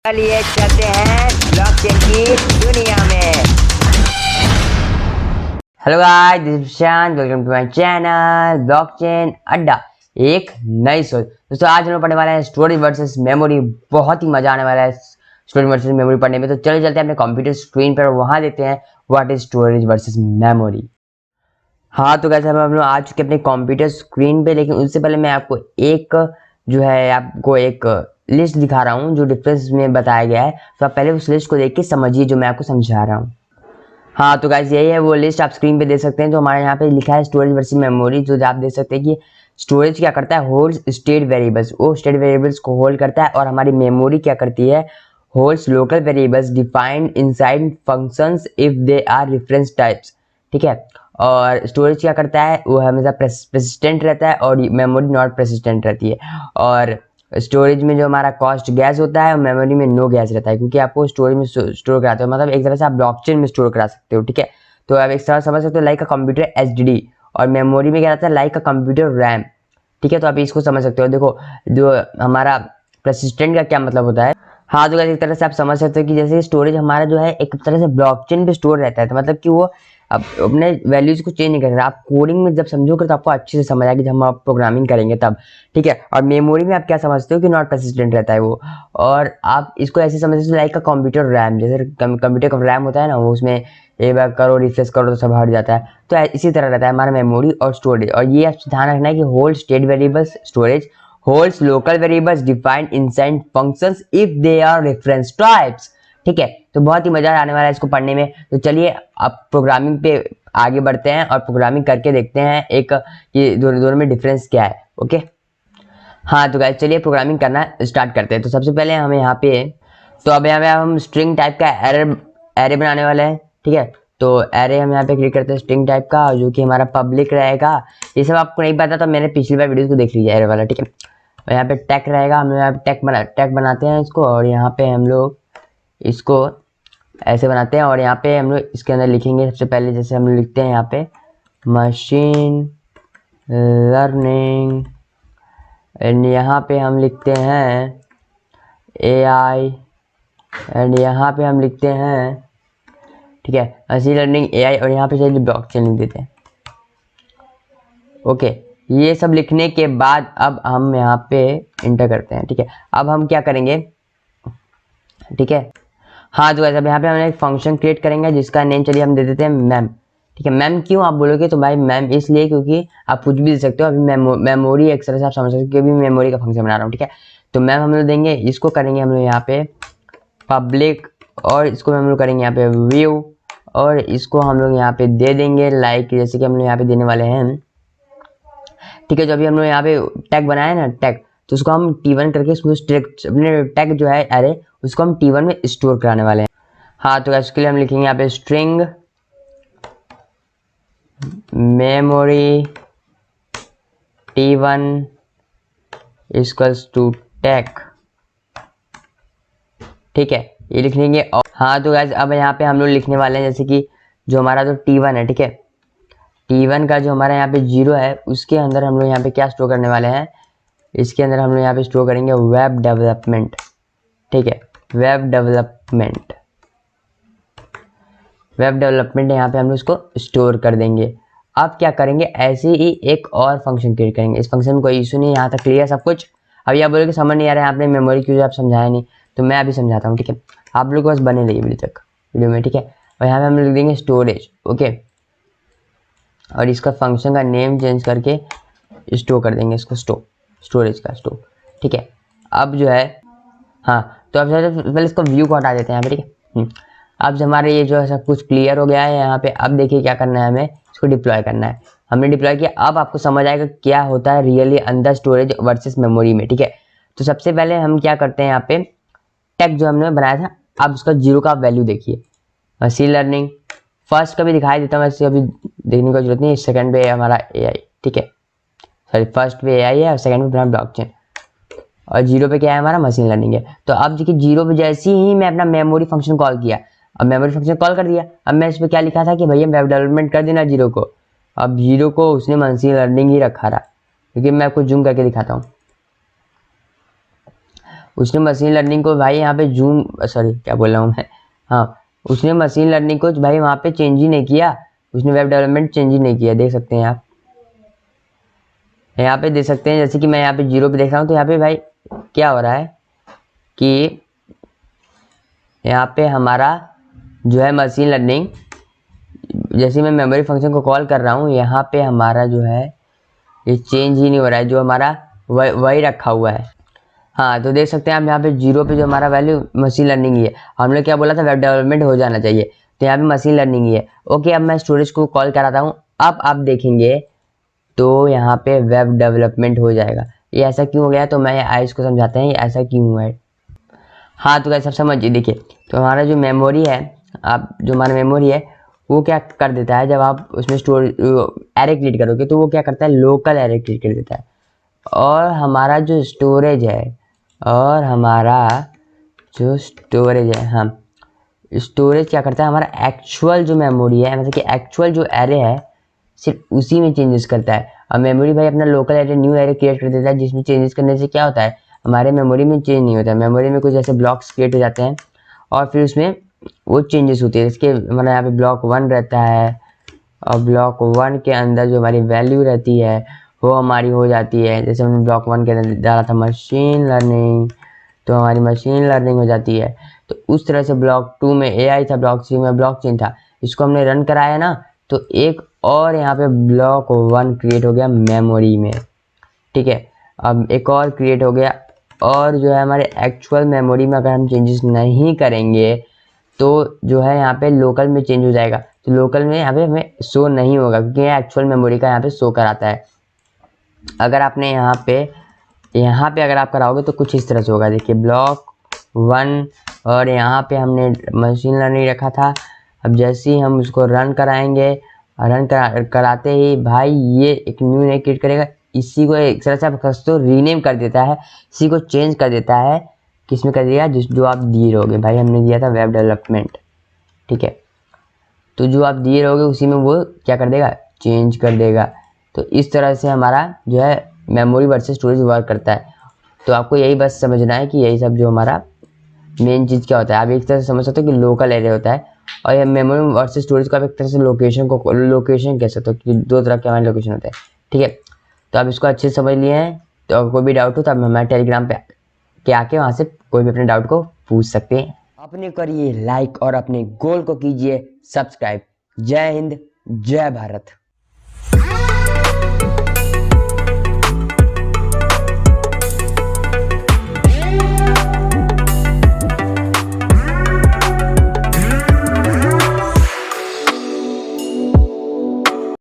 चलिए चलते हैं ब्लॉकचेन की दुनिया में। Hello guys, this is Shan, welcome to my channel blockchain Adda. एक नई सोच। दोस्तों आज हम लोग पढ़ने वाले हैं स्टोरेज वर्सेस मेमोरी। बहुत ही मजा आने वाला है स्टोरेज वर्सेस मेमोरी पढ़ने में। तो चलिए चलते हैं अपने कंप्यूटर स्क्रीन पर, वहां देखते हैं what is storage versus memory. हाँ तो कैसे हम लोग आ चुके अपने कंप्यूटर स्क्रीन पे, लेकिन उससे पहले मैं आपको एक लिस्ट दिखा रहा हूँ जो डिफरेंस में बताया गया है। तो आप पहले उस लिस्ट को देख के समझिए जो मैं आपको समझा रहा हूँ। हाँ तो गाइस यही है वो लिस्ट, आप स्क्रीन पे देख सकते हैं। तो हमारे यहाँ पे लिखा है स्टोरेज वर्सेस मेमोरी। जो आप देख सकते हैं कि स्टोरेज क्या करता है, होल्ड्स स्टेट वेरिएबल्स, वो स्टेट वेरिएबल्स को होल्ड करता है। और हमारी मेमोरी क्या करती है, holds local variables defined inside functions if they are reference types. ठीक है। और स्टोरेज क्या करता है, वो हमेशा प्रेसिस्टेंट रहता है और मेमोरी नॉट प्रेसिस्टेंट रहती है। और स्टोरेज में जो हमारा कॉस्ट गैस होता है और मेमोरी में नो गैस रहता है, क्योंकि आपको स्टोरेज में स्टोर कराते हो, मतलब एक तरह से आप ब्लॉकचेन में स्टोर करा सकते हो। ठीक है। तो आप एक तरह समझ सकते हो लाइक अ कंप्यूटर एचडीडी, और मेमोरी में क्या रहता है लाइक अ कंप्यूटर रैम। ठीक है। तो आप इसको समझ सकते हो। देखो जो हमारा प्रेसिस्टेंट का क्या मतलब होता है। हाँ तो एक तरह से आप समझ सकते हो कि जैसे स्टोरेज हमारा जो है एक तरह से ब्लॉकचेन पे स्टोर रहता है, तो मतलब कि वो अब अपने वैल्यूज को चेंज नहीं कर सकते। आप कोडिंग में जब समझोगे तो आपको अच्छे से समझ आएगी, जब हम आप प्रोग्रामिंग करेंगे तब। ठीक है। और मेमोरी में आप क्या समझते हो कि नॉट परसिस्टेंट रहता है वो। और आप इसको ऐसे समझते हो लाइक का कंप्यूटर रैम, जैसे कंप्यूटर का रैम होता है ना, वो उसमें एक बार करो रिफ्रेश करो तो सब हट जाता है। तो इसी तरह रहता है हमारा मेमोरी और स्टोरेज। और ये आप ध्यान रखना है कि hold state variables storage, holds local variables defined inside functions if they are reference types। ठीक है। तो बहुत ही मजा आने वाला है इसको पढ़ने में। तो चलिए अब प्रोग्रामिंग पे आगे बढ़ते हैं और प्रोग्रामिंग करके देखते हैं एक ये दोनों में डिफरेंस क्या है। ओके। हाँ तो गाइस चलिए प्रोग्रामिंग करना स्टार्ट करते हैं। तो सबसे पहले हमें यहाँ पे, तो अब यहाँ पे हम स्ट्रिंग टाइप का एरे बनाने वाले हैं। ठीक है। तो एरे हम यहाँ पे क्लिक करते हैं स्ट्रिंग टाइप का, जो कि हमारा पब्लिक रहेगा। ये सब आपको नहीं पता तो मैंने पिछली बार वीडियो को देख लीजिए एरे वाला। ठीक है। और यहाँ पे टैग रहेगा, हम यहाँ पे टैग बनाते हैं इसको, और यहाँ पे हम लोग इसको ऐसे बनाते हैं। और यहाँ पे हम लोग इसके अंदर लिखेंगे सबसे पहले, जैसे हम लिखते हैं यहाँ पे मशीन लर्निंग, एंड यहाँ पे हम लिखते हैं AI, एंड यहाँ पे हम लिखते हैं, ठीक है, मशीन लर्निंग AI, और यहाँ पे चलिए ब्लॉकचेन लिख देते हैं। ओके। ये सब लिखने के बाद अब हम यहाँ पे इंटर करते हैं। ठीक है। अब हम क्या करेंगे, ठीक है, हाँ तो अब यहाँ पे हम एक फंक्शन क्रिएट करेंगे जिसका नेम चलिए हम दे देते हैं मैम। ठीक है। मैम क्यों आप बोलोगे, तो भाई मैम इसलिए क्योंकि आप कुछ भी दे सकते हो। अभी मेमोरी एक तरह से आप समझ सकते हो कि अभी मेमोरी का फंक्शन बना रहा हूँ। ठीक है। तो मैम हम लोग देंगे, इसको करेंगे हम लोग यहाँ पे पब्लिक, और इसको हम लोग करेंगे यहाँ पे व्यू, और इसको हम लोग यहाँ पे दे देंगे लाइक जैसे कि हम लोग यहाँ पे देने वाले हैं। ठीक है। जो अभी हम लोग यहाँ पे टैग बनाया ना टैग, तो उसको हम T1 करके इसको अपने टैग जो है अरे उसको हम T1 में स्टोर कराने वाले हैं। हाँ तो इसके लिए हम लिखेंगे यहाँ पे string memory T1 equals to tag. ठीक है। ये लिख लेंगे। और हाँ तो गाइस अब यहाँ पे हम लोग लिखने वाले हैं जैसे कि जो हमारा जो T1 है, ठीक है, T1 का जो हमारा यहाँ पे 0 है उसके अंदर हम लोग यहाँ पे क्या स्टोर करने वाले हैं, इसके अंदर हम लोग यहाँ पे स्टोर करेंगे वेब डेवलपमेंट। ठीक है। वेब डेवलपमेंट यहाँ पे हम लोग इसको स्टोर कर देंगे। अब क्या करेंगे, ऐसे ही एक और फंक्शन क्रिएट करेंगे। इस फंक्शन में कोई इशू नहीं, यहाँ तक क्लियर सब कुछ। अभी आप बोलोगे समझ नहीं आ रहा है आपने मेमोरी क्यों आप समझाया नहीं, तो मैं अभी समझाता हूँ। ठीक है। आप लोग बस बने रहिए वीडियो में। ठीक है। और यहाँ पे हम लिख देंगे स्टोरेज। ओके। और इसका फंक्शन का नेम चेंज करके स्टोर कर देंगे इसको, स्टोरेज का स्टोर। ठीक है। अब जो है, हाँ तो अब पहले इसको व्यू को हटा देते हैं यहाँ पे। ठीक है। अब जब हमारे ये जो है सब कुछ क्लियर हो गया है यहाँ पे, अब देखिए क्या करना है, हमें इसको डिप्लॉय करना है। हमने डिप्लॉय किया। अब आपको समझ आएगा क्या होता है रियली अंदर स्टोरेज वर्सेस मेमोरी में। ठीक है। तो सबसे पहले हम क्या करते हैं, यहाँ पे टैग जो हमने बनाया था, अब उसका 0 का वैल्यू देखिए। मशीन लर्निंग फर्स्ट का भी दिखाई देता हूँ, वैसे अभी देखने की जरूरत नहीं। सेकंड पे हमारा AI। ठीक है। सॉरी, फर्स्ट पे AI है और सेकंड पे हमारा ब्लॉकचेन, और 0 पे क्या है हमारा मशीन लर्निंग है। तो अब देखिए 0 पे जैसे ही मैं अपना मेमोरी फंक्शन कॉल किया, अब मेमोरी फंक्शन कॉल कर दिया। अब मैं इस पे क्या लिखा था कि भैया वेब डेवलपमेंट कर देना 0 को। अब 0 को उसने मशीन लर्निंग ही रखा रहा, क्योंकि मैं आपको जूम करके दिखाता हूँ। उसने मशीन लर्निंग को भाई यहाँ पे जूम, सॉरी क्या बोल रहा हूँ मैं, हाँ उसने मशीन लर्निंग को भाई वहाँ पे चेंज ही नहीं किया, उसने वेब डेवलपमेंट चेंज ही नहीं किया। देख सकते हैं आप, यहाँ पे देख सकते हैं, जैसे कि मैं यहाँ पे 0 पे देख रहा हूँ, तो यहाँ पे भाई क्या हो रहा है कि यहाँ पे हमारा जो है मशीन लर्निंग, जैसे मैं मेमोरी फंक्शन को कॉल कर रहा हूँ, यहाँ पे हमारा जो है ये चेंज ही नहीं हो रहा है, जो हमारा वही रखा हुआ है। हाँ तो देख सकते हैं आप यहाँ पे 0 पे जो हमारा वैल्यू मशीन लर्निंग ही है। हमने क्या बोला था, वेब डेवलपमेंट हो जाना चाहिए, तो यहाँ पे मशीन लर्निंग ही है। ओके, अब मैं स्टोरेज को कॉल कराता हूँ, अब आप देखेंगे तो यहाँ पे वेब डेवलपमेंट हो जाएगा। ये ऐसा क्यों हो गया, तो मैं आइस को समझाते हैं ये ऐसा क्यों हुआ है। हाँ तो कैसे सब समझिए, देखिए तो हमारा जो मेमोरी है, आप जो हमारा मेमोरी है वो क्या कर देता है, जब आप उसमें स्टोर एरे क्रिएट करोगे तो वो क्या करता है, लोकल एरे क्रिएट कर देता है। और हमारा जो स्टोरेज है, और हमारा जो स्टोरेज है, हाँ स्टोरेज क्या करता है, हमारा एक्चुअल जो मेमोरी है, मतलब कि एक्चुअल जो एरे है सिर्फ उसी में चेंजेस करता है। और मेमोरी भाई अपना local array, new array create कर देता है, जिसमें चेंजेस करने से क्या होता है, हमारे मेमोरी में चेंज नहीं होता है। मेमोरी में कुछ ऐसे ब्लॉक्स क्रिएट हो जाते हैं और फिर उसमें वो चेंजेस होते हैं। इसके मतलब यहाँ पे ब्लॉक 1 रहता है, और ब्लॉक 1 के अंदर जो हमारी वैल्यू रहती है वो हमारी हो जाती है। जैसे हमने ब्लॉक 1 के अंदर डाला था मशीन लर्निंग, तो हमारी मशीन लर्निंग हो जाती है। तो उस तरह से ब्लॉक 2 में AI था, ब्लॉक 3 में ब्लॉकचेन था, इसको हमने रन कराया ना, तो एक और यहाँ पे ब्लॉक 1 क्रिएट हो गया मेमोरी में। ठीक है, अब एक और क्रिएट हो गया, और जो है हमारे एक्चुअल मेमोरी में अगर हम चेंजेस नहीं करेंगे तो जो है यहाँ पे लोकल में चेंज हो जाएगा। तो लोकल में यहाँ पे हमें शो नहीं होगा, क्योंकि ये एक्चुअल मेमोरी का यहाँ पे शो कराता है। अगर आपने यहाँ पे अगर आप कराओगे तो कुछ इस तरह से होगा। देखिए ब्लॉक 1, और यहाँ पे हमने मशीन लर्निंग रखा था। अब जैसे ही हम उसको रन कराएंगे, कराते ही भाई ये एक न्यू नई क्रिएट करेगा, इसी को एक तरह से आप तो रीनेम कर देता है, इसी को चेंज कर देता है। किसमें कर दिया, जो आप दिए रहोगे, भाई हमने दिया था वेब डेवलपमेंट, ठीक है, तो जो आप दिए रहोगे उसी में वो क्या कर देगा, चेंज कर देगा। तो इस तरह से हमारा जो है मेमोरी वर्सेस स्टोरेज वर्क करता है। तो आपको यही बस समझना है कि यही सब जो हमारा मेन चीज़ क्या होता है। आप एक तरह से समझ सकते हो कि लोकल एरिया होता है, और ये मेमोरी वर्सेस स्टोरेज को आप एक तरह से लोकेशन कह सकते हो, कि दो तरह के हमारे लोकेशन होते हैं। ठीक है, तो आप इसको अच्छे से समझ लिए हैं। तो अगर कोई भी डाउट हो तो आप हमारे टेलीग्राम पे के आके वहाँ से कोई भी अपने डाउट को पूछ सकते हैं। अपने करिए लाइक और अपने गोल को कीजिए सब्सक्राइब। जय हिंद, जय भारत।